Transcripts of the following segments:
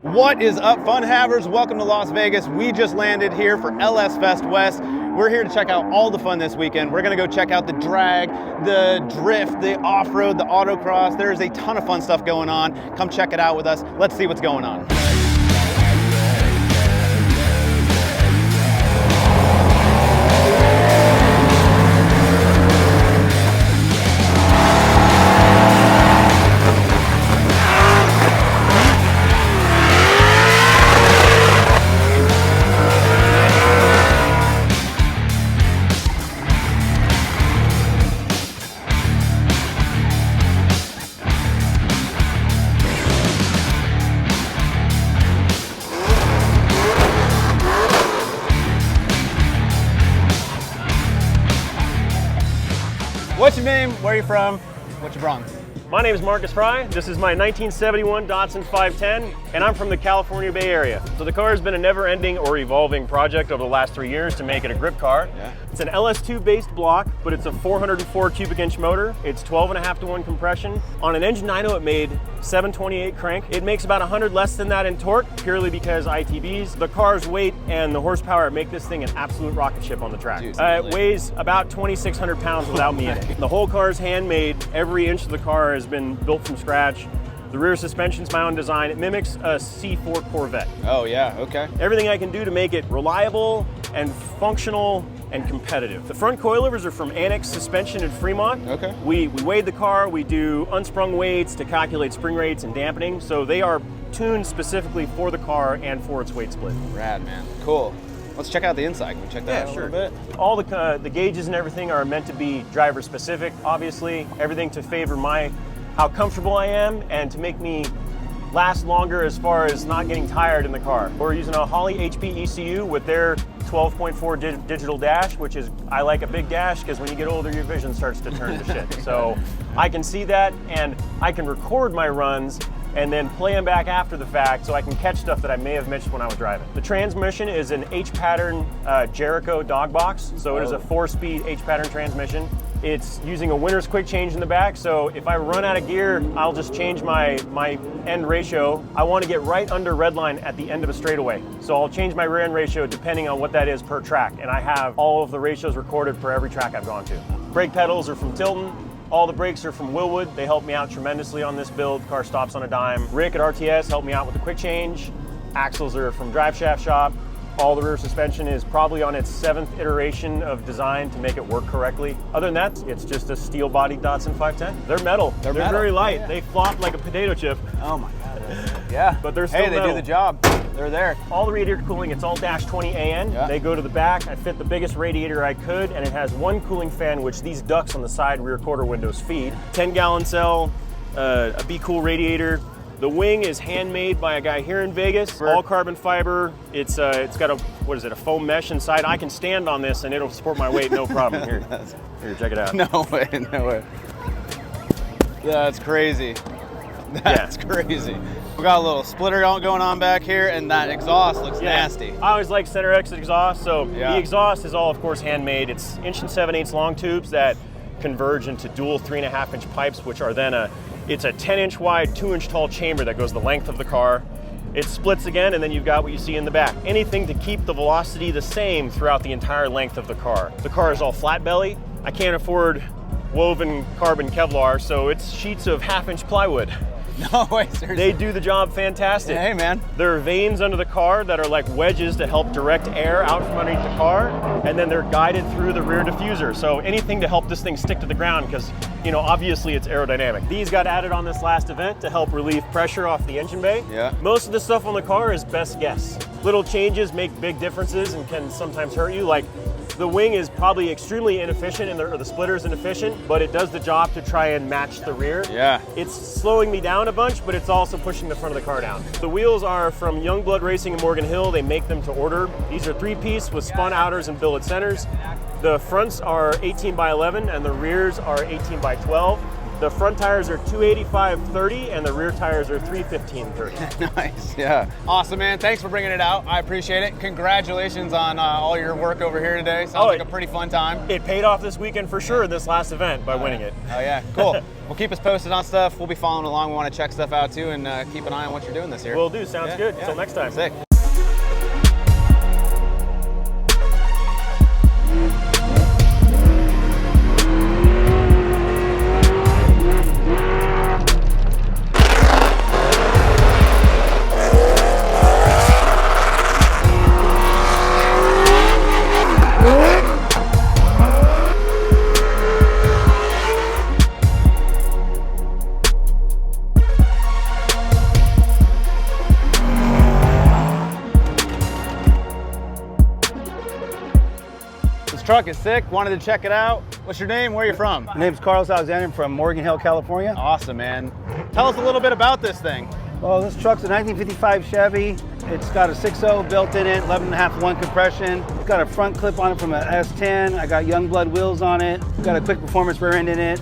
What is up, fun havers? Welcome to Las Vegas. We just landed here for LS Fest West. We're here to check out all the fun this weekend. We're gonna go check out the drag, the drift, the off-road, the autocross. There's a ton of fun stuff going on. Come check it out with us. Let's see what's going on. What's your name? Where are you from? What's your bronze? My name is Marcus Fry. This is my 1971 Datsun 510, and I'm from the California Bay Area. So the car has been a never-ending or evolving project over the last 3 years to make it a grip car. Yeah. It's an LS2 based block, but it's a 404 cubic inch motor. It's 12.5 to 1 compression. On an engine dyno, it made 728 crank. It makes about 100 less than that in torque, purely because ITBs. The car's weight and the horsepower make this thing an absolute rocket ship on the track. Dude, It weighs about 2,600 pounds without me in it. The whole car is handmade. Every inch of the car has been built from scratch. The rear suspension's my own design. It mimics a C4 Corvette. Oh yeah, okay. Everything I can do to make it reliable and functional and competitive. The front coilovers are from Annex Suspension in Fremont. Okay. We weighed the car, we do unsprung weights to calculate spring rates and dampening, so they are tuned specifically for the car and for its weight split. Rad, man. Cool. Let's check out the inside. Can we check that out a little bit? All the gauges and everything are meant to be driver specific, obviously. Everything to favor how comfortable I am and to make me last longer as far as not getting tired in the car. We're using a Holley HP ECU with their 12.4 digital dash, which is, I like a big dash because when you get older, your vision starts to turn to shit. So I can see that and I can record my runs and then play them back after the fact so I can catch stuff that I may have missed when I was driving. The transmission is an H-pattern Jericho dog box, so it is a 4-speed H-pattern transmission. It's using a winner's quick change in the back, so if I run out of gear, I'll just change my end ratio. I want to get right under redline at the end of a straightaway, so I'll change my rear end ratio depending on what that is per track, and I have all of the ratios recorded for every track I've gone to. Brake pedals are from Tilton. All the brakes are from Willwood. They help me out tremendously on this build. Car stops on a dime. Rick at RTS helped me out with the quick change. Axles are from Drive Shaft Shop. All the rear suspension is probably on its 7th iteration of design to make it work correctly. Other than that, it's just a steel-bodied Datsun 510. They're metal. They're very light. Yeah. They flop like a potato chip. Oh my God. Yeah. But they're still Hey, they metal. do the job. They're there. All the radiator cooling, it's all dash 20 AN. Yeah. They go to the back. I fit the biggest radiator I could, and it has one cooling fan, which these ducts on the side rear quarter windows feed. 10-gallon cell, a Be Cool radiator. The wing is handmade by a guy here in Vegas, all carbon fiber. It's got a foam mesh inside. I can stand on this and it'll support my weight, no problem. Here, check it out. No way, no way. That's crazy. That's crazy. We got a little splitter going on back here, and that exhaust looks nasty. I always like center exit exhaust, so the exhaust is all, of course, handmade. It's 1 7/8 long tubes that converge into dual 3.5-inch pipes, which are then it's a 10-inch wide, 2-inch tall chamber that goes the length of the car. It splits again, and then you've got what you see in the back. Anything to keep the velocity the same throughout the entire length of the car. The car is all flat belly. I can't afford woven carbon Kevlar, so it's sheets of 1/2-inch plywood. No way, seriously. They do the job fantastic. Hey, man. There are vanes under the car that are like wedges to help direct air out from underneath the car, and then they're guided through the rear diffuser. So anything to help this thing stick to the ground, because, you know, obviously it's aerodynamic. These got added on this last event to help relieve pressure off the engine bay. Yeah. Most of the stuff on the car is best guess. Little changes make big differences and can sometimes hurt you. Like, the wing is probably extremely inefficient, or the splitter is inefficient, but it does the job to try and match the rear. Yeah. It's slowing me down a bunch, but it's also pushing the front of the car down. The wheels are from Youngblood Racing in Morgan Hill. They make them to order. These are 3-piece with spun outers and billet centers. The fronts are 18 by 11 and the rears are 18 by 12. The front tires are 285/30 and the rear tires are 315/30. Nice, yeah. Awesome, man. Thanks for bringing it out. I appreciate it. Congratulations on all your work over here today. Sounds like a pretty fun time. It paid off this weekend for sure, this last event, by winning it. Oh yeah, cool. Well, keep us posted on stuff. We'll be following along. We want to check stuff out too, and keep an eye on what you're doing this year. Will do. Sounds good. Until next time. Sick. Truck is sick. Wanted to check it out. What's your name? Where are you from? My name's Carlos Alexander. I'm from Morgan Hill, California. Awesome, man. Tell us a little bit about this thing. Well, this truck's a 1955 Chevy. It's got a 6.0 built in it, 11.5 1 compression. It's got a front clip on it from an S10. I got Youngblood wheels on it. Got a quick performance rear end in it.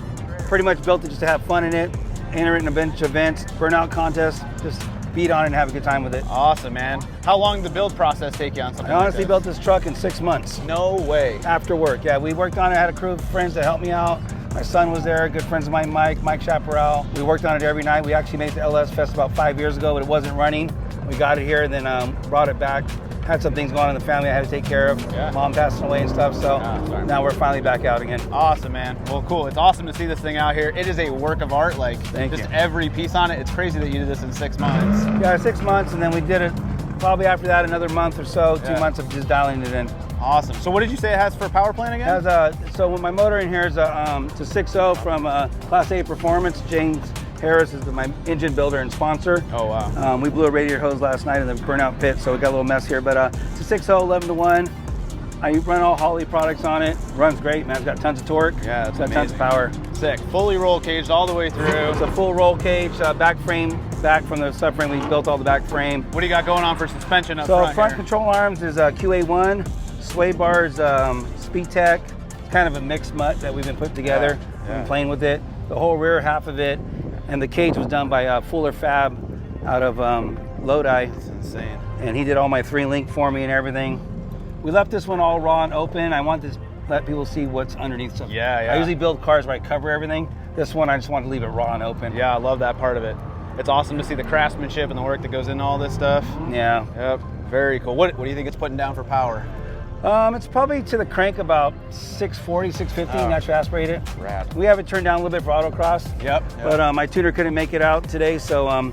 Pretty much built it just to have fun in it. Enter it in a bunch of events, burnout contests. Just beat on it and have a good time with it. Awesome, man. How long did the build process take you on something I honestly like built this truck in 6 months. No way. After work, yeah. We worked on it, I had a crew of friends to help me out. My son was there, good friends of mine, Mike Chaparral. We worked on it every night. We actually made it to LS Fest about 5 years ago, but it wasn't running. We got it here and then brought it back. Had some things going on in the family I had to take care of. Yeah. Mom passing away and stuff, so now we're finally back out again. Awesome, man. Well, cool. It's awesome to see this thing out here. It is a work of art, like Thank just you. every piece on it. It's crazy that you did this in 6 months. Yeah, 6 months, and then we did it probably after that another month or so, 2 Yeah. months of just dialing it in. Awesome. So what did you say it has for power plant again? So with my motor in here is it's a 6.0 from Class A Performance. James Harris is my engine builder and sponsor. Oh, wow. We blew a radiator hose last night in the burnout pit, so we got a little mess here. But it's a 6.0, 11 to 1. I run all Holley products on it. Runs great, man. It's got tons of torque. Yeah, it's got tons of power. Sick. Fully roll caged all the way through. It's a full roll cage, back frame, back from the subframe. We built all the back frame. What do you got going on for suspension up So front front here? control arms is QA1, sway bars, Speed Tech. It's kind of a mixed mutt that we've been putting together. We've been playing with it. The whole rear half of it, and the cage was done by Fuller Fab out of Lodi. That's insane. And he did all my 3-link for me and everything. We left this one all raw and open. I want to let people see what's underneath stuff. Yeah. I usually build cars where I cover everything. This one, I just want to leave it raw and open. Yeah, I love that part of it. It's awesome to see the craftsmanship and the work that goes into all this stuff. Yeah. Yep, very cool. What do you think it's putting down for power? It's probably to the crank about 640, 650, natural aspirated. Rad. We have it turned down a little bit for autocross. Yep. But my tuner couldn't make it out today, so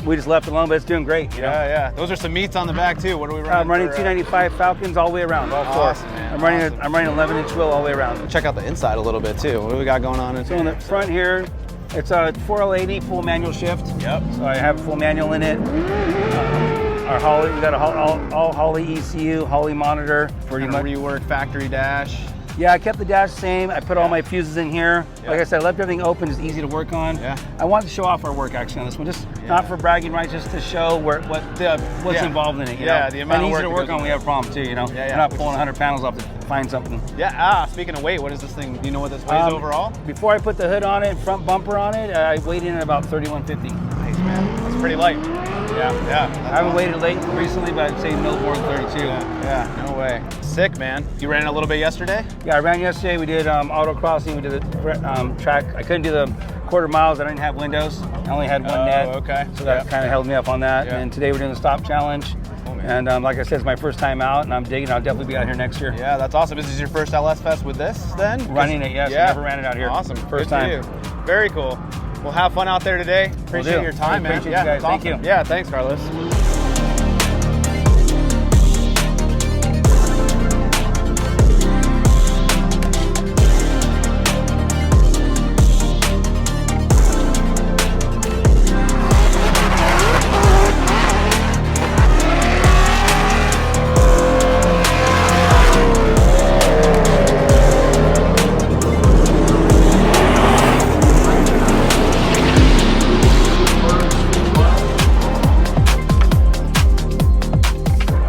we just left it alone, but it's doing great. You know? Yeah. Those are some meats on the back too. What are we running? I'm running 295 Falcons all the way around, all four. Awesome, man. I'm running 11-inch wheel all the way around. Check out the inside a little bit too. What do we got going on? So in the front here, it's a 4L80 full manual shift. Yep. So I have full manual in it. Our Holley, we got all Holley ECU, Holley monitor. Pretty much rework factory dash. Yeah, I kept the dash same. I put all my fuses in here. Yeah. Like I said, I left everything open, it's easy to work on. Yeah. I wanted to show off our work actually on this one, just not for bragging rights, just to show what's involved in it. You know? The amount of work easy to work on. We have a problem too, you know. Yeah, We're not pulling 100 panels off to find something. Yeah. Speaking of weight, what is this thing? Do you know what this weighs overall? Before I put the hood on it, front bumper on it, I weighed in at about 3150. Nice, man. That's pretty light. Yeah. I haven't weighed it late recently, but I'd say no more than 32. Yeah. No way. Sick, man. You ran it a little bit yesterday? Yeah, I ran yesterday. We did autocrossing. We did the track. I couldn't do the quarter miles. I didn't have windows. I only had one net. Okay. So that kind of held me up on that. Yeah. And today we're doing the stop challenge. Cool, man. And like I said, it's my first time out, and I'm digging. I'll definitely be out here next year. Yeah, that's awesome. This is your first LS Fest with this then? Running it, yes. I never ran it out here. Awesome. First Good time. for you. Very cool. Well, have fun out there today. Appreciate your time, man. Appreciate you guys. It's Thank awesome. you. Yeah, thanks, Carlos.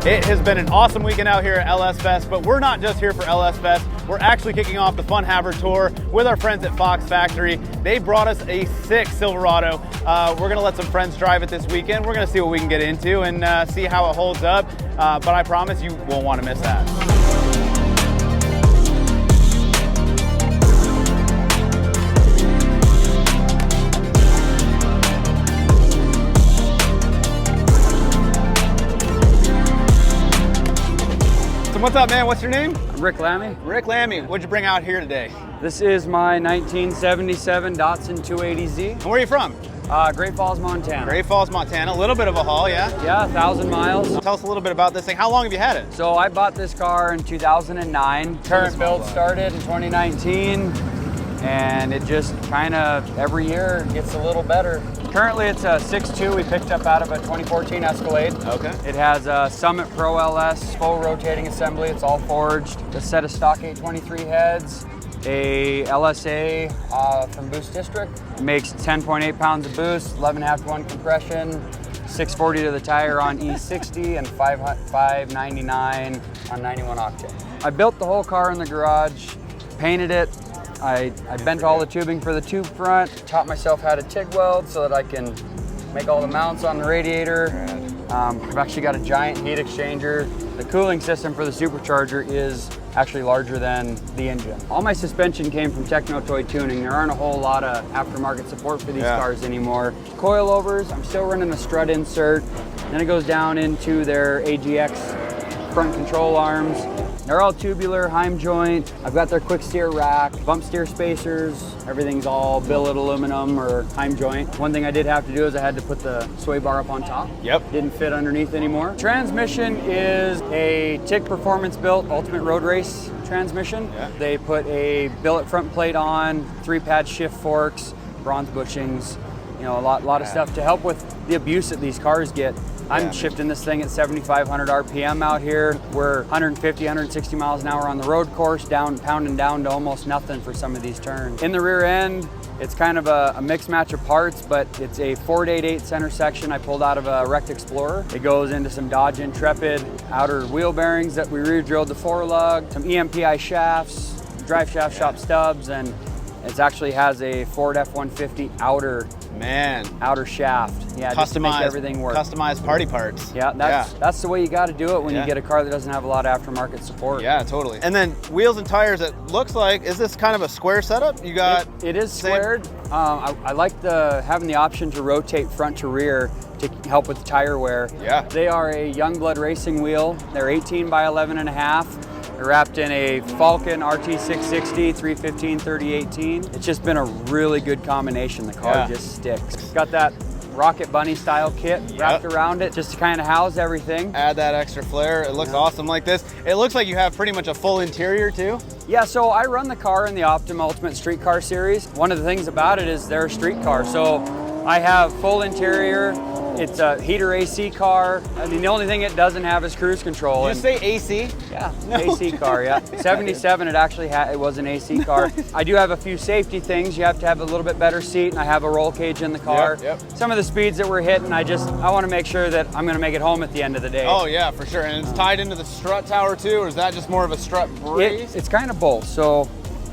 It has been an awesome weekend out here at LS Fest, but we're not just here for LS Fest. We're actually kicking off the Fun Haver Tour with our friends at Fox Factory. They brought us a sick Silverado. We're gonna let some friends drive it this weekend. We're gonna see what we can get into and see how it holds up. But I promise you won't want to miss that. What's up, man? What's your name? I'm Rick Lamie. Rick Lamie. What'd you bring out here today? This is my 1977 Datsun 280Z. And where are you from? Great Falls, Montana. Great Falls, Montana. A little bit of a haul, yeah? Yeah, 1,000 miles. Tell us a little bit about this thing. How long have you had it? So I bought this car in 2009. Current build started in 2019, and it just kind of every year gets a little better. Currently it's a 6.2 we picked up out of a 2014 Escalade. Okay. It has a Summit Pro LS, full rotating assembly. It's all forged. A set of stock 823 heads, a LSA from Boost District. Makes 10.8 pounds of boost, 11.5 to 1 compression, 640 to the tire on E60, and 599 on 91 octane. I built the whole car in the garage, painted it. I bent all the tubing for the tube front, taught myself how to TIG weld so that I can make all the mounts on the radiator. I've actually got a giant heat exchanger. The cooling system for the supercharger is actually larger than the engine. All my suspension came from Techno Toy Tuning. There aren't a whole lot of aftermarket support for these cars anymore. Coilovers, I'm still running the strut insert. Then it goes down into their AGX front control arms. They're all tubular, Heim joint. I've got their quick steer rack, bump steer spacers. Everything's all billet aluminum or Heim joint. One thing I did have to do is I had to put the sway bar up on top. Yep. Didn't fit underneath anymore. Transmission is a TIG Performance built Ultimate Road Race transmission. Yeah. They put a billet front plate on, 3-pad shift forks, bronze bushings, you know, a lot of stuff to help with the abuse that these cars get. I'm shifting this thing at 7,500 RPM out here. We're 150, 160 miles an hour on the road course, pounding down to almost nothing for some of these turns. In the rear end, it's kind of a mixed match of parts, but it's a 488 center section I pulled out of a wrecked Explorer. It goes into some Dodge Intrepid outer wheel bearings that we re-drilled the forelug, some EMPI shafts, drive shaft shop stubs, and it actually has a Ford F-150 outer shaft. Yeah, just to make everything work. Customized party parts. Yeah, that's the way you got to do it when you get a car that doesn't have a lot of aftermarket support. Yeah, totally. And then wheels and tires, it looks like, is this kind of a square setup? You got it is squared. I like having the option to rotate front to rear to help with the tire wear. Yeah. They are a Youngblood racing wheel. They're 18 by 11.5. They're wrapped in a Falcon RT660 315 3018. It's just been a really good combination. The car just sticks. It's got that Rocket Bunny style kit wrapped around it just to kind of house everything. Add that extra flair. It looks awesome like this. It looks like you have pretty much a full interior too. Yeah, so I run the car in the Optima Ultimate Street Car Series. One of the things about it is they're a street car. So I have full interior. It's a heater AC car. I mean, the only thing it doesn't have is cruise control. Did you say AC? Yeah, AC car, yeah. 77, it was an AC car. I do have a few safety things. You have to have a little bit better seat, and I have a roll cage in the car. Yep. Some of the speeds that we're hitting, I want to make sure that I'm going to make it home at the end of the day. Oh yeah, for sure. And it's tied into the strut tower too, or is that just more of a strut brace? It's kind of both. So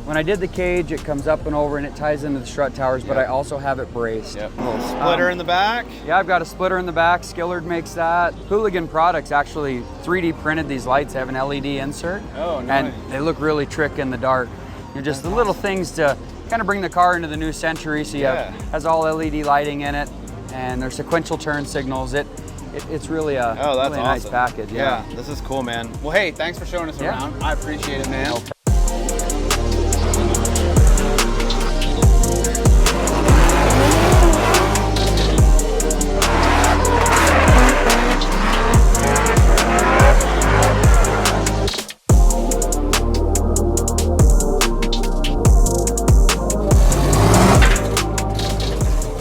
when I did the cage, it comes up and over and it ties into the strut towers, but I also have it braced. Yep. A little splitter in the back. Yeah, I've got a splitter in the back. Skillard makes that. Hooligan Products actually 3D printed these lights. They have an LED insert. Oh, nice. And they look really trick in the dark. They're just the little things to kind of bring the car into the new century. So has all LED lighting in it, and there's sequential turn signals. It's really a really nice package. Yeah, this is cool, man. Well, hey, thanks for showing us around. I appreciate it, man.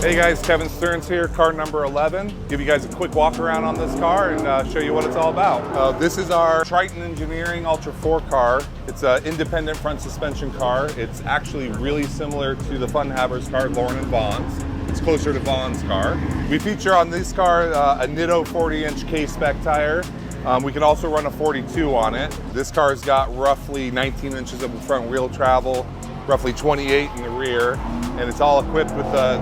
Hey guys, Kevin Stearns here, car number 11. Give you guys a quick walk around on this car and show you what it's all about. This is our Triton Engineering Ultra 4 car. It's an independent front suspension car. It's actually really similar to the Fun Havers car, Lauren and Vaughn's. It's closer to Vaughn's car. We feature on this car a Nitto 40-inch K-Spec tire. We can also run a 42 on it. This car's got roughly 19 inches of front wheel travel, roughly 28 in the rear, and it's all equipped with the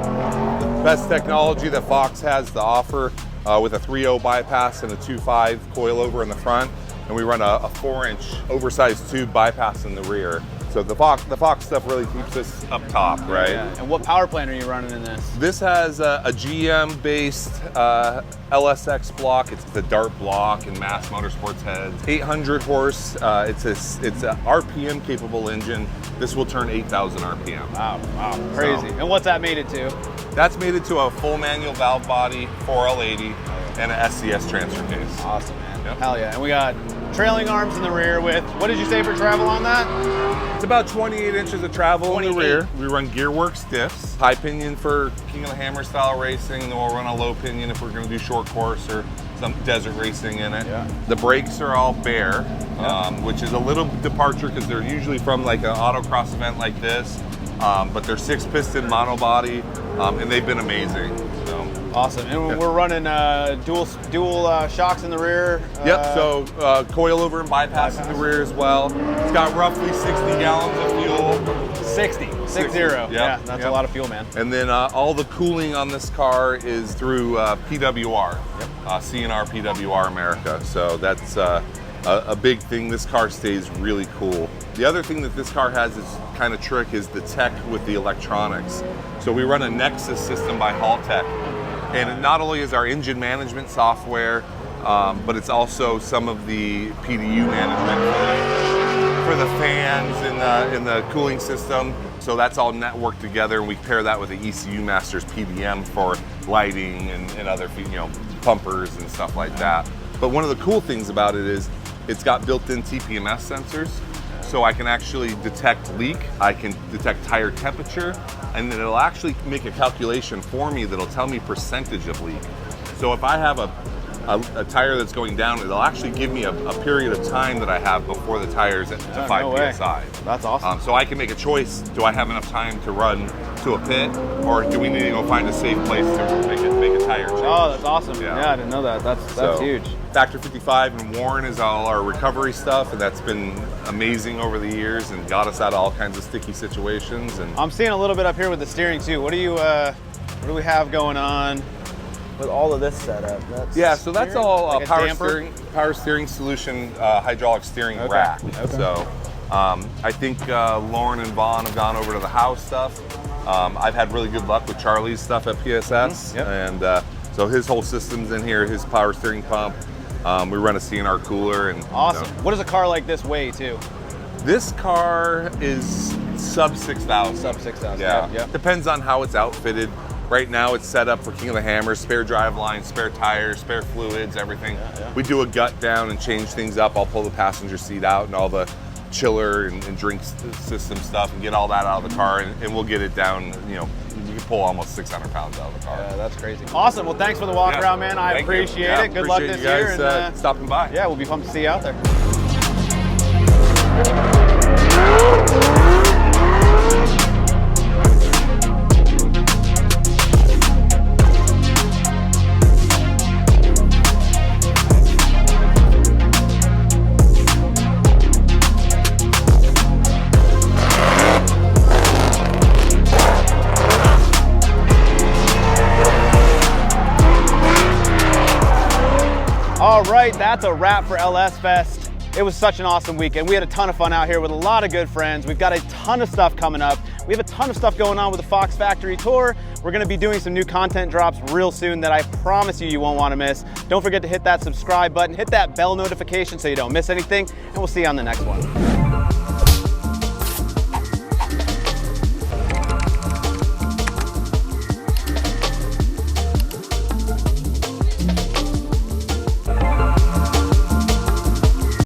best technology that Fox has to offer, with a 3.0 bypass and a 2.5 coilover in the front, and we run a 4-inch oversized tube bypass in the rear. So the Fox stuff really keeps us up top, right? Yeah. And what power plant are you running in this? This has a GM-based LSX block. It's the Dart block and Mass Motorsports heads. 800 horse. It's a RPM-capable engine. This will turn 8,000 RPM. Wow, crazy. And what's that made it to? That's made it to a full manual valve body, 4L80, and an SCS transfer case. Awesome, man. Yep. Hell yeah. And we got trailing arms in the rear with, what did you say for travel on that? It's about 28 inches of travel in the rear. We run Gearworks diffs, high pinion for King of the Hammer style racing, and then we'll run a low pinion if we're going to do short course or some desert racing in it. Yeah. The brakes are all bare, which is a little departure because they're usually from like an autocross event like this, but they're 6-piston monobody, and they've been amazing. So. Awesome. And we're running dual shocks in the rear. Yep, so coilover and bypass in the rear as well. It's got roughly 60 gallons of fuel. 60. Yeah, that's a lot of fuel, man. And then all the cooling on this car is through PWR, CNR PWR America. So that's a big thing. This car stays really cool. The other thing that this car has is kind of trick is the tech with the electronics. So we run a Nexus system by Haltech. And it not only is our engine management software, but it's also some of the PDU management for the fans in the cooling system. So that's all networked together, and we pair that with the ECU Masters PDM for lighting and other, pumpers and stuff like that. But one of the cool things about it is it's got built-in TPMS sensors. So I can actually detect leak, I can detect tire temperature, and then it'll actually make a calculation for me that'll tell me percentage of leak. So if I have a tire that's going down, it'll actually give me a period of time that I have before the tire's at 5 PSI. That's awesome. So I can make a choice. Do I have enough time to run to a pit, or do we need to go find a safe place to make a tire change? Oh, that's awesome. Yeah, I didn't know that. That's huge. Factor 55 and Warren is all our recovery stuff, and that's been amazing over the years and got us out of all kinds of sticky situations. And I'm seeing a little bit up here with the steering too. What do we have going on with all of this setup? So that's all like power steering solution, hydraulic steering rack. Okay. So I think Lauren and Vaughn have gone over to the House stuff. I've had really good luck with Charlie's stuff at PSS, and so his whole system's in here, his power steering pump. We run a CNR cooler. And awesome. What does a car like this weigh too? This car is sub 6,000. Sub 6,000. Yeah. Depends on how it's outfitted. Right now it's set up for King of the Hammer, spare drive line, spare tires, spare fluids, everything. We do a gut down and change things up. I'll pull the passenger seat out and all the chiller and drink system stuff and get all that out of the car, and we'll get it down, you can pull almost 600 pounds out of the car. Yeah, that's crazy. Awesome. Well, thanks for the walk around, man. I appreciate it. Good luck this year. And stopping by. Yeah, we'll be pumped to see you out there. All right, that's a wrap for LS Fest. It was such an awesome weekend. We had a ton of fun out here with a lot of good friends. We've got a ton of stuff coming up. We have a ton of stuff going on with the Fox Factory Tour. We're gonna be doing some new content drops real soon that I promise you won't wanna miss. Don't forget to hit that subscribe button, hit that bell notification so you don't miss anything, and we'll see you on the next one.